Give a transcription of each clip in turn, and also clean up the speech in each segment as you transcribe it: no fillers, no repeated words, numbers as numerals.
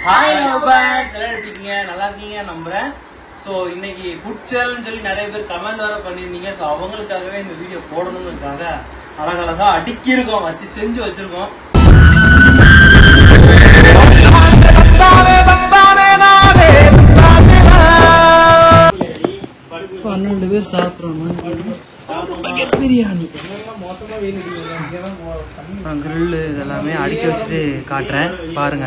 Hi நண்பர்களே, நல்லா இருக்கீங்க? நல்லா இருக்கீங்க நம்புறேன். ஸோ இன்னைக்கு ஃபுட் சேலஞ்ச் சொல்லி நிறைய பேர் கமெண்ட் வேற பண்ணியிருந்தீங்க. ஸோ அவங்களுக்காகவே இந்த வீடியோ போடணுங்கிறதுக்காக அழகழகா அடுக்கியிருக்கோம், வச்சு செஞ்சு வச்சிருக்கோம். 12 பேர் சாப்பிட்றோம். பிரியாணி கிரில் இதெல்லாமே அடுக்கி வச்சுட்டு காட்டுறேன் பாருங்க.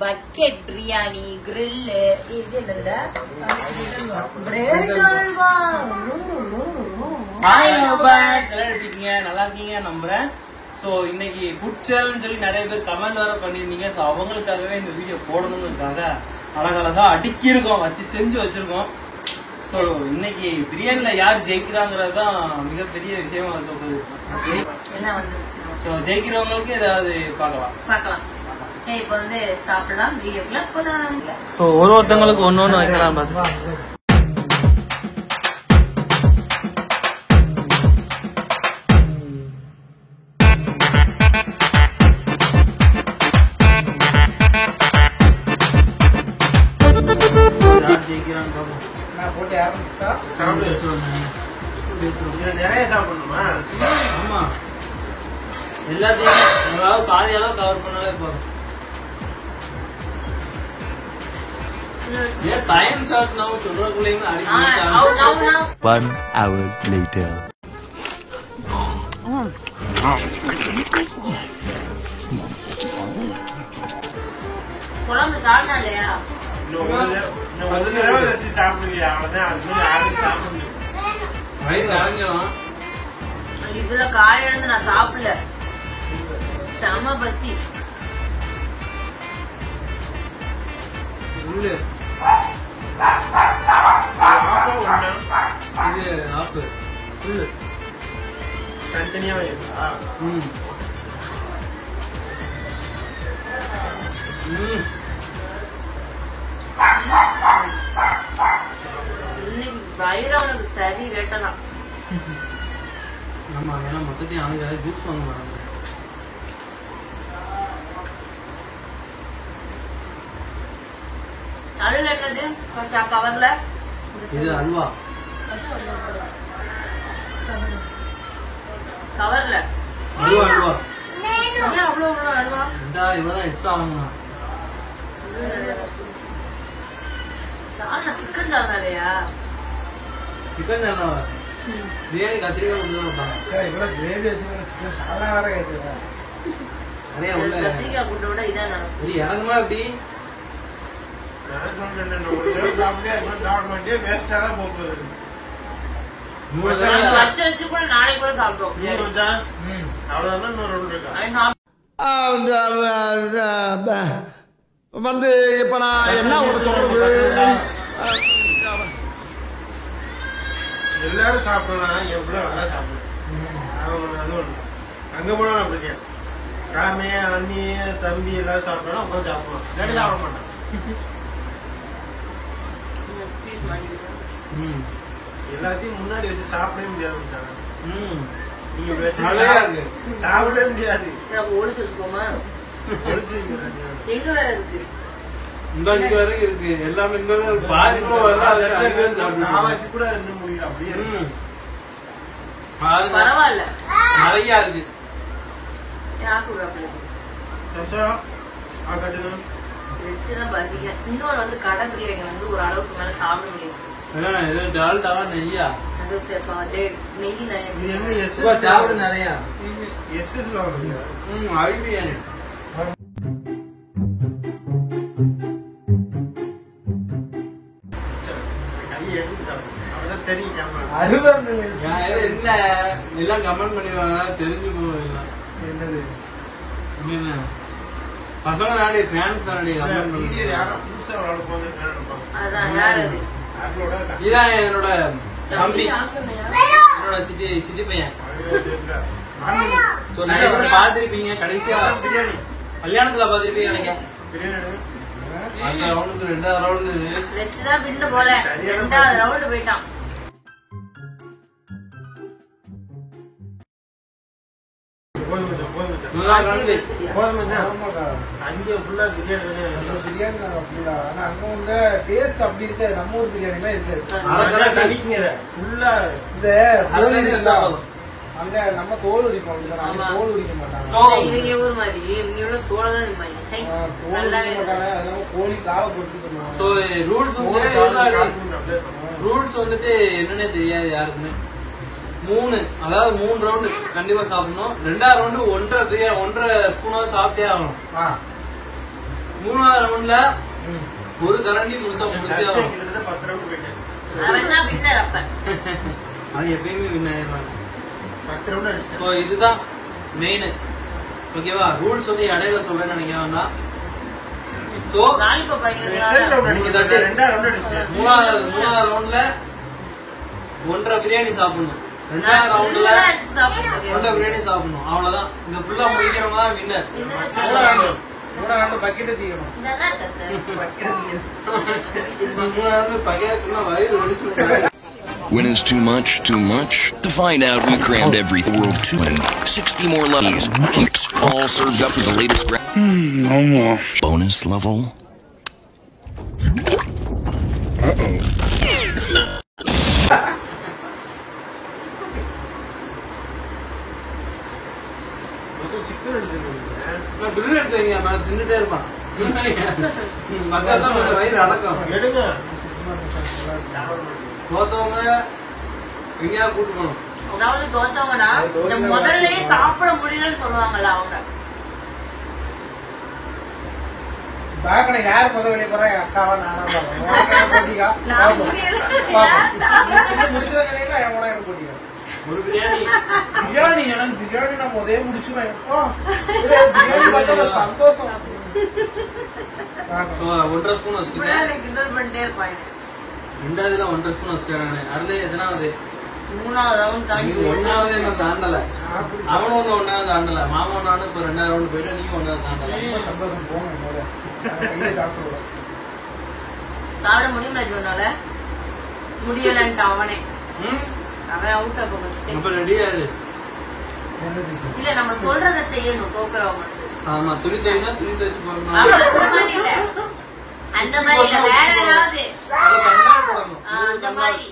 பக்கெட் பிரியாணி, கிரில், இது என்னதுடா? ஹாய் நண்பர்களே, நல்லா இருக்கீங்க? நல்லா இருக்கீங்க நம்புறேன். ஸோ இன்னைக்கு ஃபுட் சேலஞ்ச் சொல்லி நிறைய பேர் கமெண்ட் வேற பண்ணியிருந்தீங்க. ஸோ அவங்களுக்காகவே இந்த வீடியோ போடணுங்கிறதுக்காக அழகழகா அடுக்கியிருக்கோம், வச்சு செஞ்சு வச்சிருக்கோம். ஸோ இன்னைக்கு பிரியாணில யார் ஜெயிக்கிறாங்கிறது தான் மிகப்பெரிய விஷயமா இருக்க போகுது. ஸோ ஜெயிக்கிறவங்களுக்கு ஏதாவது பார்க்கலாம். சரி, இப்போ வந்து சாப்பிடலாம், வீடியோக்குள்ள போலாம். ஸோ ஒருத்தவங்களுக்கு ஒன்னு வைக்கலாம் பார்த்து. நிறைய சாப்பிடணுமா? ஆமா, எல்லாத்தையும் ஏதாவது பாதி அளவு கவர் பண்ணாலே போதும். ஏன் டைம் ஷார்ட் நம்ம சொல்றதுக்குள்ளேயும் அடிக்க 1 hour later. குழம்பு சாப்பிட்டா இல்லையா? ஒரு தடவை வச்சு சாப்பிடுவியா? அவ்வளவுதான். அது மாதிரி யாரும் சாப்பிடணும். வயிறு அரைஞ்சிடும். இதுல காலையில இருந்து நான் சாப்பிடல, செம பசி. இது ஆஃப் ஃபுல்லு தனித்தனியா வைக்கிறா? இன்னைக்கு வயிறானது சரி வேட்டலாம். ஆமா, அதெல்லாம் மொத்தத்தையும் அவனுக்கு ஜூஸ் வாங்க மாட்டாங்க. அதுல என்னது கொஞ்சம் கவர்ல? இது அல்வா. கவர்ல அல்வா அல்வா. ஏன் அவ்வளவு அல்வா? இவதான் எக்ஸ்ட்ரா வாங்கினா. சால்னா சிக்கன் சால்னாலையா? சிக்கன் சால்னாவா? பிரியாணி கத்திரிக்காய் கொண்டு வைப்பாங்க. இவ்வளவு கிரேவி வச்சுக்கணும். சிக்கன் சாலா வேற கேட்குறேன். நிறைய உள்ள கத்திரிக்காய் கூட்ட விட இதான் ஒரு இறங்குமா அப்படி வேஸ்டா தான் போகுது. வச்சு கூட நாளைக்கு கூட சாப்பிடுவோம். அவ்வளவுதான். இன்னொரு ஒன்று இருக்கா? வந்து இப்ப நான் என்ன சொல்றது? எல்லாரும் சாப்பிடலாம், எவ்வளவு நல்லா சாப்பிடுவேன். அது ஒண்ணு. அங்க போனா நான் இருக்கேன். ராமே, அண்ணி, தம்பி எல்லாரும் சாப்பிடலாம், உட்காந்து சாப்பிடலாம். இல்லாட்டி சாப்பிட மாட்டேன். எல்லாத்தையும் முன்னாடி வச்சு சாப்பிடவே முடியாது. நீங்க சாப்பிடவே முடியாது. ஒளிச்சு வச்சுக்கோமா? எங்க வேற இருக்கு? இந்த வரைக்கும் இருக்கு. எல்லாமே பாதிப்பு காவாசி கூட இருந்து முடியும். அப்படியே பரவாயில்ல, நிறைய இருக்கு. வச்சுதான் பசிக்க. இன்னொரு வந்து கடை பிரியாணி வந்து ஒரு அளவுக்கு மேல சாப்பிட முடியும். டால்டாவா நெய்யா? நெய் சாப்பிடு நிறைய. பிரியாணி எல்லாம் கமெண்ட் பண்ணிடுவாங்க, தெரிஞ்சு போகலாம். என்னது பசங்க நாடி ஃபேன்ஸ் தானடி கமெண்ட் பண்ணி. யாரும் புதுசா விளையாட போது அதான் யார் அது? இதான் என்னோட தம்பி, என்னோட சித்தி பையன். நிறைய பேர் பாத்திருப்பீங்க. கடைசியா பிரியாணி கல்யாணத்துல பாத்திருப்பீங்க நினைக்கிறேன். பிரியாணி ரவுண்டுக்கு 2வது ரவுண்டு வச்சுதான் பின்னு போல 2வது ரவுண்டு போயிட்டான். போதும். அங்கே ஃபுல்லா பிரியாணி பிரியாணி நாங்க அப்படிதான். ஆனா அங்க வந்து டேஸ்ட் அப்படி இருக்காது. நம்ம ஊர் பிரியாணிலாம் இருக்காது. அதெல்லாம் தனிக்குங்க ஃபுல்லா இந்த தோல் இருக்குல்ல, அங்க நம்ம தோல் உரிப்போம். அங்க தோல் உரிக்க மாட்டாங்க. இவங்க ஊர் மாதிரி இவங்க தோலை தான் இருப்பாங்க. தோல் உரிக்க மாட்டாங்க. அதனால கோழி காவை பொரிச்சுட்டு ஸோ ரூல்ஸ் வந்துட்டு என்னன்னே தெரியாது யாருக்குமே. 3 அதாவது 3 ரவுண்டு கண்டிப்பா சாப்பிடணும். 2வது ரவுண்டு 1.5 ஸ்பூனாவது சாப்பிட்டே ஆகணும். 3வது ரவுண்ட்ல ஒரு கரண்டி முழுசா முடிச்சே ஆகணும். 10 ரவுண்ட் போயிட்டேன். அது எப்பயுமே வின் ஆயிடுவாங்க. 10 ரவுண்ட் அடிச்சேன். ஸோ இதுதான் மெயின். ஓகேவா? ரூல்ஸ் வந்து இடையில சொல்றேன்னு நினைக்கிறேன்னா ஸோ 2 ரவுண்ட் அடிச்சேன். 2 ரவுண்ட் அடிச்சேன். 3வது ரவுண்ட்ல 1.5 பிரியாணி சாப்பிடணும். 2வது ரவுண்ட்ல 1.5 பிரியாணி சாப்பிடணும். அவ்வளவுதான். இந்த ஃபுல்லா முடிக்கிறவங்க தான் வின்னர். 3 பக்கெட்டு தீக்கணும். 3வது பக்கெட்னா வயிறு ஒடிச்சு. When is too much? To find out, we crammed every world 260 more levels. Keeps all served up with the latest No more. bonus level. Chicken எடுத்துருக்கீங்க. நான் grill எடுத்து வைங்க. நான் தின்னுட்டே இருப்பான். பக்கத்துல வயிறு அடக்கம். எடுங்க. தோத்தவங்க எங்கேயா கூட்டு போகணும். அதாவது தோத்தவங்கன்னா இந்த முதல்லயே சாப்பிட முடியலன்னு சொல்லுவாங்கல்ல அவங்க. பாக்கண யார் முதல் வெளியே போறா? அக்காவா நானா போட்டிக்கா? நான் முடியல. முடிச்சத நிலையில என் எனக்கு போட்டிக்கா? ஒரு பிரியாணி எனக்கு பிரியாணி நான் முதலே முடிச்சுவேன். பிரியாணி பார்த்தா சந்தோஷம். ஸோ 1.5 ஸ்பூன் வச்சுக்கிட்டேன். கிண்டல் பண்ணிட்டே இருப்பாங்க. 2வதுல 1.5 ஸ்பூன் வச்சுக்கிறேன். அதுல எத்தனாவது? 3வது ரவுண்ட் தாண்டி 1வது என்ன தாண்டல. அவனும் 1வது தாண்டல. மாமா நானும் இப்ப 2வது ரவுண்ட் போயிட்டு நீங்க 1வது தாண்டல. ரொம்ப சந்தோஷம். போங்க சாப்பிடுவோம். சாப்பிட முடியும்ல சொன்னால முடியலன்ட்டு அவனே அவன் அவுட். அப்ப மிஸ்டேக் இப்ப ரெடியா இரு. இல்ல நம்ம சொல்றத செய்யணும். தோக்குறவங்க ஆமா, துணி துவைனா துணி துவைச்சு போடணும். அந்த மாதிரி இல்ல, வேற ஏதாவது அது கண்டா போடணும். அந்த மாதிரி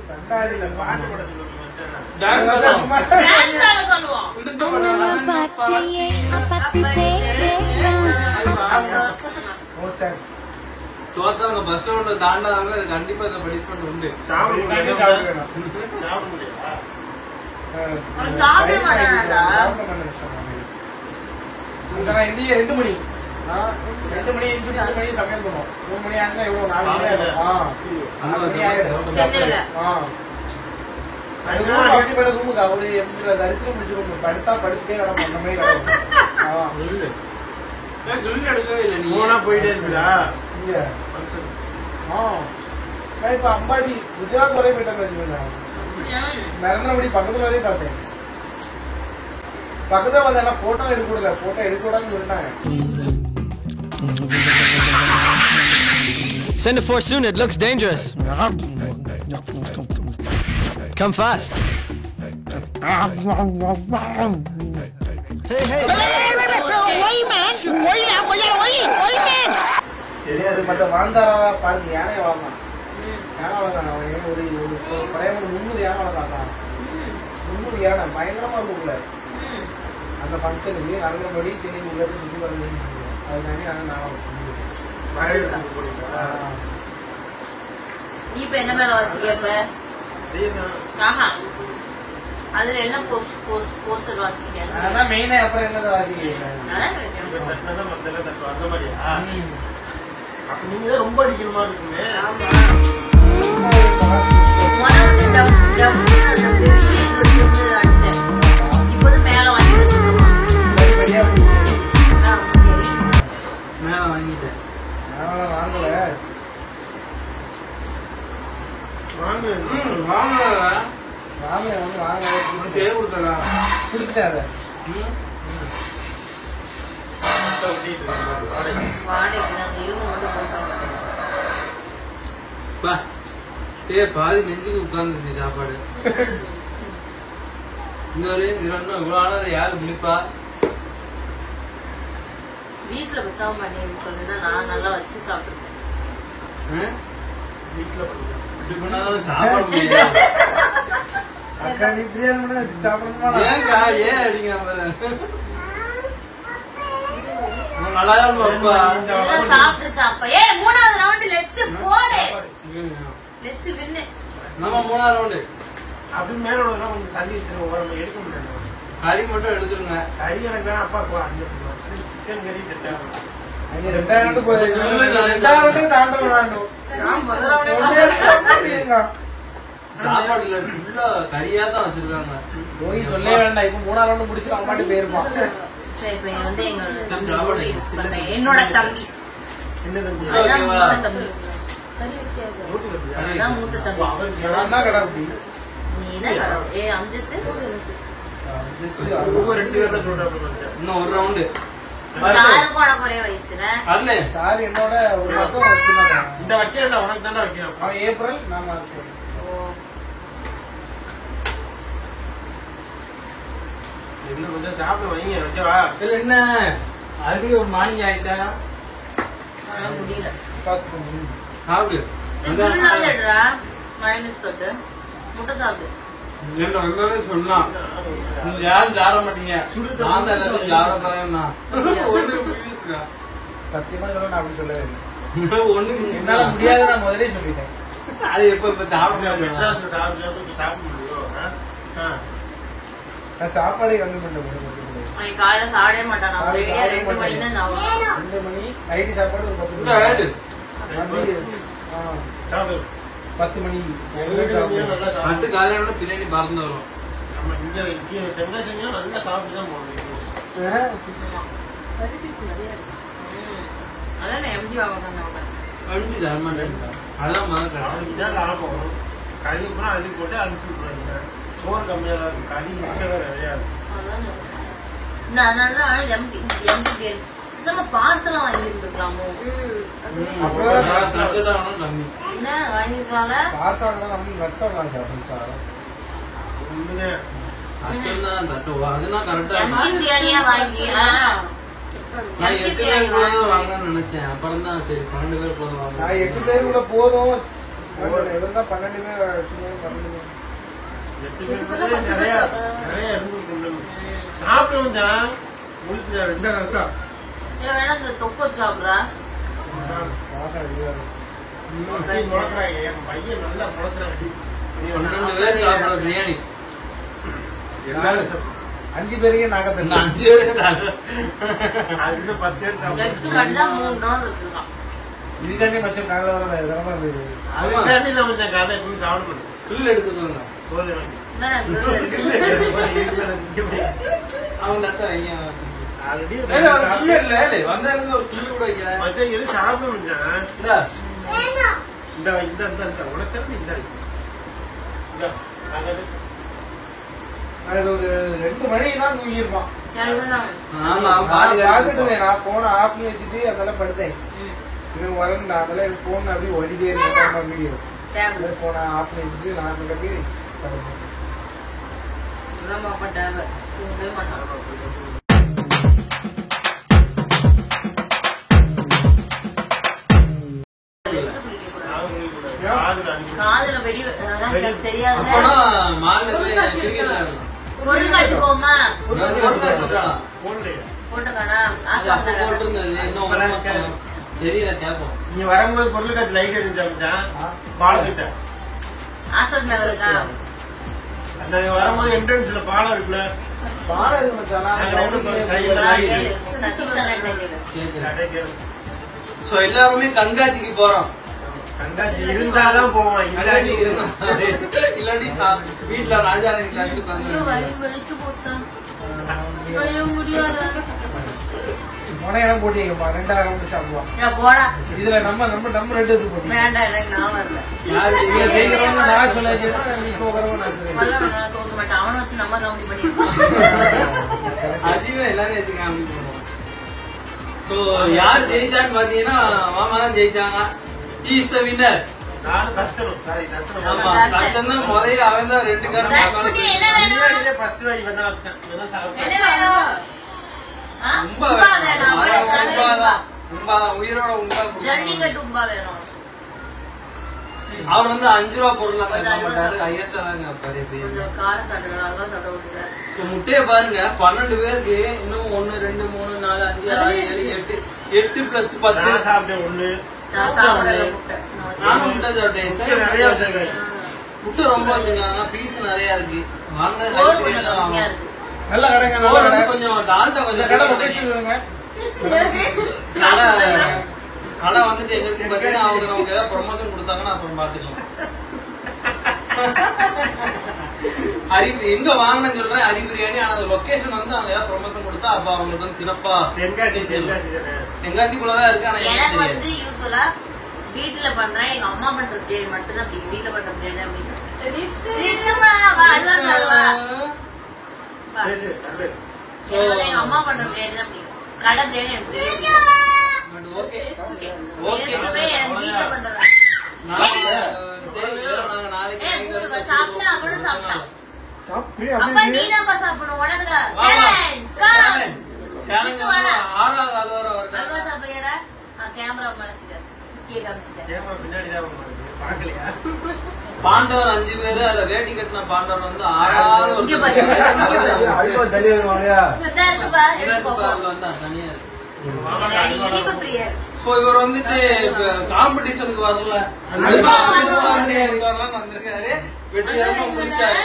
தண்டாடியில பாட்டு போட சொல்லுங்க மச்சான். டான்ஸ் ஆட சொல்லுவோம். தோத்தவங்க பஸ் ரவுண்ட தாண்டாதாங்க. அது கண்டிப்பா இந்த பனிஷ்மெண்ட் உண்டு. சாப்பிட முடியாது. சாப்பிட முடியாதா? சாப்பிட மாட்டானா? 2 மணி 2 மணி 3 மணி சமையல் பண்ணுவோம். 3 மணி ஆனா எவ்வளவு? 4 மணி ஆயிடும். சென்னையில ரூமுக்கு அவரு தரித்திரம் முடிச்சிருவோம். படுத்தா படுத்தே கிடக்கும். அந்த மாதிரி கிடக்கும். கிரில் எடுக்கவே இல்லை. நீ போனா போயிட்டே இருக்குதா? இப்ப அம்பாடி குஜராத் வரையும் போயிட்டாங்க. நரேந்திரமோடி பக்கத்துல வரையும் பார்த்தேன். பக்கத்துல பார்த்தா போட்டோ எடுக்க கூடல. போட்டோ எடுக்க கூடாதுன்னு சொல்லிட்டாங்க. Send it for soon, it looks dangerous. Come fast. தெரியாது. மற்ற வாழ்ந்தாரா பாருங்க. யானை வளர்ந்தான். யானை வளர்த்தான். அவன் ஒரு 300 யானை வளர்த்தான். 300 யானை பயங்கரமா இருக்கும்ல. அந்த ஃபங்க்ஷனுக்கு நரேந்திரமோடி சரி உள்ள போய் சுற்றி வரணும். அதுக்காண்டி நான் நீ இப்ப என்ன மேல வாசிக்க? ஆமா, அதுல என்ன போஸ்டர் வாசிக்க? அதான் மெயினா. அப்புறம் என்னதை வாசிக்கிறீங்க? நீங்க தான் ரொம்ப அடிக்கிற மாதிரி இருக்குமே. இப்போது மேல வாங்கி மேல வாங்கிட்டேன். வாங்கல பேர் கொடுத்தா கொடுத்துட்டாரு. பாதி நெஞ்சுக்கு உட்கார்ந்துச்சு சாப்பாடு. இந்த ஒரு இவ்வளவு ஆனதை யாரு முடிப்பா? வீட்டுல பேசாம பண்ணி சொல்லுதான் நான் நல்லா வச்சு சாப்பிடுவேன். வீட்டுல பண்ணுவேன். இப்படி பண்ணாதான் சாப்பிட முடியாது. அக்கா நீ பிரியாணி கூட வச்சு சாப்பிடணுமா? ஏன்க்கா ஏன் அடிங்க நல்லாதான் இருப்பா. எல்லாம் சாப்பிட்டுச்சா அப்ப? ஏ 3வது ரவுண்ட் லெச்சு போடு. லெச்சு வின்னு. நம்ம 3வது ரவுண்டு அப்படி மேல உள்ளதெல்லாம் கொஞ்சம் தள்ளி வச்சிருக்கோம். நம்ம எடுக்க முடியாது. கறி மட்டும் எடுத்துருங்க. கறி எனக்கு வேணா அப்பா சிக்கன் கறி செட் ஆகும். அங்க 2 ரவுண்டு போகுது. 2 ரவுண்டு தாண்ட விடாண்டும். நான் முதல் ரவுண்டே சாப்பாடுல ஃபுல்லா கறியா தான் வச்சிருக்காங்க. போய் சொல்லவே வேண்டாம். இப்ப 3வது ரவுண்டு முடிச்சு அவன் பாட்டு போயிருப்பான். சரி இப்ப வந்து என்னோட தம்பி சின்ன தம்பி அதான் மூத்த தம்பி. சரி வைக்காது. மூட்டு தம்பி அதான் மூத்த தம்பி. நான் தான் கடவுள். நீதான் கடவுள். ஏ அம்ஜத்து ஒவ்வொரு 2 பேரும் சொல்றாங்க. இன்னும் ஒரு ரவுண்டு. சாருக்கு உனக்கு ஒரே வயசுல. அதுல சார் என்னோட ஒரு மாசம் வச்சுருந்தாங்க. இந்த வைக்கிறத உனக்கு தானே வைக்கிறோம். அவன் ஏப்ரல் நான் மார்ச். ஓ இன்னும் கொஞ்சம் சாப்பிட வைங்க வைக்கவா? இதுல என்ன அதுக்குள்ளே ஒரு மார்னிங் ஆயிட்டா அதெல்லாம் முடியல. சாப்பிடு. குருநாதர்டா மைனஸ் தொட்டு முட்டை சாப்பிடு. என்ன வந்தாலே சொல்லலாம். நீங்க யாரும் சார மாட்டீங்க. நான் தான் எல்லாரும் சார போறேன்னா சத்தியமா சொல்ல நான் அப்படி சொல்லவே இல்லை. ஒண்ணு என்னால முடியாது நான் முதலே சொல்லிட்டேன். அது இப்ப சாப்பிட மெட்ராஸ்ல சாப்பிட்டு சாப்பிட முடியும். நான் சாப்பாடே கம்மி பண்ண அவன் காலையில சாப்பிடவே மாட்டான். நான் ஒரேடியா 2 மணி தான் நான் 2 மணி நைட்டு சாப்பாடு ஒரு 10 சாப்பிடு. சாப்பிடு. 10 மணி நல்லா சாப்பிடு. அட்டு காலையில பிரியாணி பறந்து வரும். நம்ம இங்க தெங்காய் செஞ்சா நல்லா சாப்பிட்டு தான் போகணும். அதான் நான் எம்ஜி வாங்க சொன்னேன். அனுப்பி தர மாட்டேன். அதான் மாதிரி அவனுக்கு இதான் லாபம். கறி பூரா அள்ளி போட்டு அனுப்பிச்சு விட்றாங்க. சோறு கம்மியாக தான் இருக்கும். கறி இருக்கவே நிறையா இருக்கும். அதனாலதான் எம்டி பேர் பார்சலாம் வாங்கிருக்கலாமோ? கம்மி என்ன வாங்கிருக்கலாம்ல? பார்சல் நம்ம நட்டம் தான் சார். உண்மையே அட்டம் தட்டுவா. அதுனா கரெக்டா எம்டி பிரியாணியா வாங்கிக்கலாம். நான் 8 பேர் கூட வாங்கலாம்னு நினைச்சேன். அப்புறம் தான் சரி 12 பேர் போதும். நான் 8 பேர் கூட போதும். இருந்தா 12 பேர் 12 பேர் 8 பேர் நிறையா இருந்து சாப்பிட்டு வந்தான். முடிச்சு 2 வருஷம் இல்ல வேணா இந்த தொக்கு சாப்பிடுறா. முளக்குறாங்க. என் பையன் நல்லா முளக்குறாங்க. 12 பேர் சாப்பிடுற பிரியாணி. எல்லாரும் 5 பேருக்கே நாங்க நான் தந்தோம். 5 பேர் தான். அது இன்னும் 10 பேர் லெஃப்ட் சாப்பிடுறாங்க. மட்டும் தான் 3 ரவுண்ட் வச்சிருக்கான். இதுக்காண்டி மச்சம் காலைல வர இதெல்லாம் இருந்தது. அதுக்காண்டி நம்ம காலை எப்பவும் சாப்பிட மாட்டோம். புல் எடுத்துக்கோங்க. போதை வாங்கி இந்தாண்ணா, grill இருக்கு. அவங்க தட்ட வைங்க. ஆல்ரெடி ஏலே, ஒரு புல்லு இல்ல. வந்தா இருந்து ஒரு புல்லு கூட வைக்கிறேன். மச்சான் எது சாப்பிட முடிஞ்சான். இந்தா. இந்த உனக்கு இந்த அது ஒரு 2 மணி தான் தூங்கிருப்பான். யாரு வேணாம். ஆமா பாத்துட்டு நான் போனை ஆஃப் பண்ணி வச்சுட்டு அதெல்லாம் படுத்தேன். இன்னும் வரேன் அதெல்லாம் போன் அப்படியே ஓடிட்டே இருக்கேன். வீடியோ டேப் போனை ஆஃப் பண்ணி வச்சுட்டு நான் கட்டி இதெல்லாம் பாப்பா டேப் தூங்கவே மாட்டான். காதுல வெடி அதெல்லாம் எனக்கு தெரியாதுல. அப்பனா மால்ல கிரிக்கெட் பொருள் காட்சி போமா போன்லையா போட்டுக்கானா தெரியல கேப்போம். நீ வரும்போது பொருள் காட்சி லைட் எரிஞ்சான் பாலத்திட்ட ஆசத் நகருக்கா அந்த வரும்போது என்ட்ரன்ஸ்ல பாலம் இருக்குல்ல பாடம் இருக்கு மச்சான். கேளு சதீஷ் அண்ணன் கேளு. கேக்குறேன். சோ எல்லாருமே கண்காட்சிக்கு போறோம். கண்காட்சி இருந்தாதான் போவான். கண்காட்சி இருந்தா இல்லாட்டி வீட்டுல ராஜாராணி ஐயோ வலி வெளிச்சு போச்சான். ஐயோ முடியாத. முனையெல்லாம் போட்டீங்கப்பா 2 ரவுண்ட் சாப்பிடுவான். ஏன் போடா. இதுல நம்ம 2 எடுத்து போட்டீங்க. வேண்டாம் எனக்கு நான் வரல. யாரு நீங்க ஜெயிக்கிறவங்க நான் சொல்லாச்சு. நீ போகிறவங்க நான் சொல்லுவேன். வரல நான் தோக்க மாட்டேன். அவனை வச்சு நம்ம கவுண்ட் பண்ணிருக்கோம். அஜீவன் எல்லாரும் வச்சுக்காம போனோம். சோ யார் ஜெயிச்சான்னு பாத்தீங்கன்னா மாமா தான் ஜெயிச்சாங்க. Is the winner. நானும் தர்சனம் தர்சனம் ஆமா தர்ஷன் தான் முதல்ல அவன் தான் 2 காரம் என்ன வேணும்? ஃபர்ஸ்ட் இவன் தான் வச்சான். இவன் தான் என்ன சாப்பிட்டான். வேணும்? உம்பா வேணாம், உயிரோட உம்பா ஜல்லிக்கட்டு உம்பா வேணும். அவர் வந்து 5 ரூபா பொருள் கொஞ்சம் கார சாப்பிடுற அல்வா சாப்பிட விட்டுருக்காரு. முட்டையை பாருங்க 12 பேருக்கு இன்னும் 1 2 3 4 5 6 7 8 பிளஸ் 10 சாப்பிட்டேன். ஒண்ணு நான் சாப்பிடல முட்டை. நானும் முட்டை சாப்பிட்டேன். நிறைய வச்சிருக்கேன். முட்டை ரொம்ப வச்சிருக்காங்க, பீஸ் நிறைய இருக்கு. வாங்கினது கோல் கொஞ்சம் கம்மியா இருக்கு. நல்ல கடைங்க, நல்ல கடை. கொஞ்சம் டால்டா இந்த கொஞ்சம் கடை லொகேஷன் வேணுங்க. கடை வந்துட்டு எங்களுக்கு பாத்தீங்கன்னா அவங்க நமக்கு ஏதாவது ப்ரொமோஷன் கொடுத்தாங்கன்னா அப்புறம் பாத்துக்கலாம். ஹரி எங்க வாங்கினு சொல்றேன், ஹரி பிரியாணி. ஆனா அந்த லொகேஷன் வந்து அவங்க ஏதாவது ப்ரொமோஷன் கொடுத்தா அப்ப அவங்களுக்கு வந்து சிறப்பா தென்காசிக்குள்ளதான் இருக்கு. ஆனா எனக்கு வந்து யூஸ்வலா வீட்டுல பண்றேன், எங்க அம்மா பண்ற பிரியாணி மட்டும் தான் பிடிக்கும். வீட்டுல பண்ற பிரியாணி தான் பிடிக்கும். எங்க அம்மா பண்ற பிரியாணி தான் பிடிக்கும். கடை பிரியாணி எனக்கு பிடிக்கும். ஓகே எதுவுமே எனக்கு வீட்டுல பண்றது. சாப்பிட்டா அவனும் சாப்பிட்டான். அப்ப நீ தான் சாப்பிடணும். உனக்கு அல்வா சாப்பிடுறியாடா? கேமரா மனசுக்கு பாண்டவர் 5 பேரு, அதுல வேட்டி கட்டின பாண்டவர் வந்து 6வது தனியா இருக்கு. இவர் வந்துட்டு காம்படிஷனுக்கு வரல, வந்திருக்காரு. வெற்றியாக முடிச்சிட்டாரு.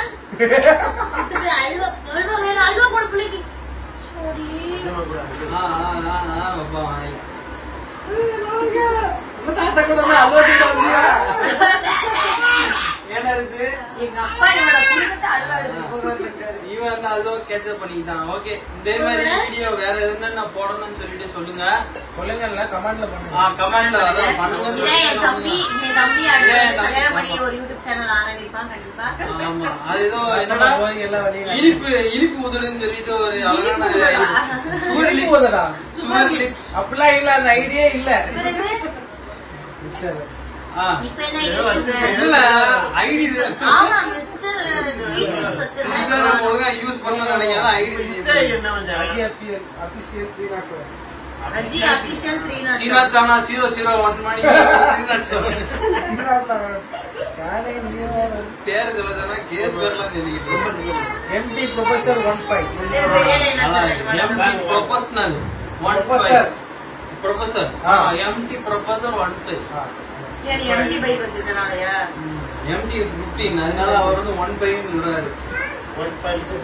அல்வா கூட பிள்ளைக்கு தாத்தா கூட ஏன்னா இருக்கு. எங்க அப்பா என்னோட குடும்பத்தை அல்வா எடுத்து இவன் வந்து அல்வா கேட்சப் பண்ணிக்கிட்டான். ஓகே, இதே மாதிரி வீடியோ வேற எதுன்னு போடணும்னு சொல்லிட்டு சொல்லுங்க. சொல்லுங்க, கமெண்ட்ல பண்ணுங்க. கமெண்ட்ல பண்ணுங்க. என் தம்பி கல்யாணம் பண்ணி ஒரு யூடியூப் சேனல் ஆரம்பிப்பான் கண்டிப்பா. ஆமா, அது ஏதோ என்னடா இனிப்பு உதடுன்னு சொல்லிட்டு ஒரு அப்படிலாம் இல்ல, அந்த ஐடியா இல்ல. இப்ப என்ன ஐடி? ஆமா மிஸ்டர் ஸ்வீட் லிப்ஸ் வச்சிருந்தேன். ஒழுங்கா யூஸ் பண்ண நினைக்காத ஐடி மிஸ்டேக் என்ன வந்து அபிஷியல் 3 அஜி அபிஷியல் 3 சீனாத்தானா 001 மணி பேர் சொல்லதானா கேஸ் வரலாம் தெரியுது. எம்டி ப்ரொஃபசர் 15 என்ன சொல்றீங்க? MT professional 15 professor MT professor 15 ஏடி எம்டி பைக் வச்சிருக்கனாலயா? எம்டி 15 அதனால அவர் வந்து 15 சொல்றாரு. 1.5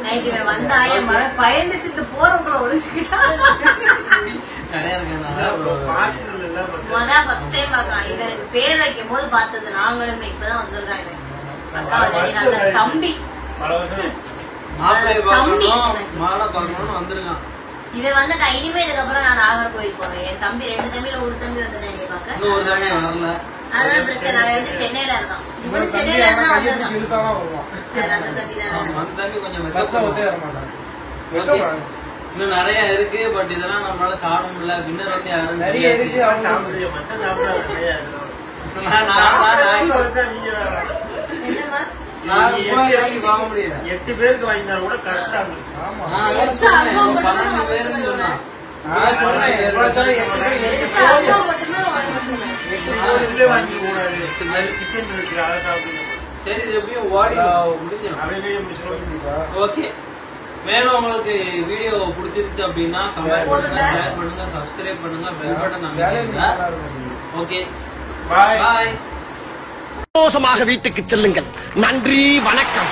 நைட் இவன் வந்தா என் மகன் பயந்துட்டு இந்த போறவங்கள ஒளிஞ்சுக்கிட்டான். நிறைய ஃபர்ஸ்ட் டைம் பார்க்கலாம். இவன் எனக்கு பேர் வைக்கும் போது பார்த்தது நாங்களுமே இப்பதான் வந்திருக்கான். இவன் தம்பி மாப்பிள்ளை பார்க்கணும், மாலை பார்க்கணும்னு வந்திருக்கான். இவன் வந்துட்டா. இனிமே இதுக்கப்புறம் நான் நாகர்கோவில் போவேன். என் தம்பி 2 தம்பியில ஒரு தம்பி வந்து என்னைய பார்க்க. இன்னும் ஒரு தடவை வரல. அதனால பிரச்சனை. நாங்க வந்து சென்னையில இருந்தோம். இவன் சென்னையில இருந்தா வந்திருக்கான். அந்த தம்பி தான். அந்த தம்பி கொஞ்சம் பஸ்ல ஒத்தே வர மாட்டாங்க. இன்னும் நிறைய இருக்கு. பட் இதெல்லாம் நம்மளால சாப்பிட முடியல. வின்னர் வந்து யாரும் நிறைய இருக்கு. அவங்க சாப்பிடுறது மச்சான் சாப்பிடுறது நிறைய இருக்கு. என்னமா? 8 பேருக்கு வாங்கினா கூட கரெக்டா இருக்கு. ஆமா. 12 பேருன்னு சொன்னா. சிக்கன் இருக்கு, அதை சாப்பிடுங்க. சரி, இது எப்படியும் ஓடி முடிஞ்சிடும். ஓகே, மேலும் உங்களுக்கு வீடியோ பிடிச்சிருச்சு அப்படின்னா கமெண்ட் பண்ணுங்க, ஷேர் பண்ணுங்க, சப்ஸ்கிரைப் பண்ணுங்க, பெல் பட்டன் அமைங்க. ஓகே, பாய். சந்தோஷமாக வீட்டுக்கு செல்லுங்கள். நன்றி, வணக்கம்.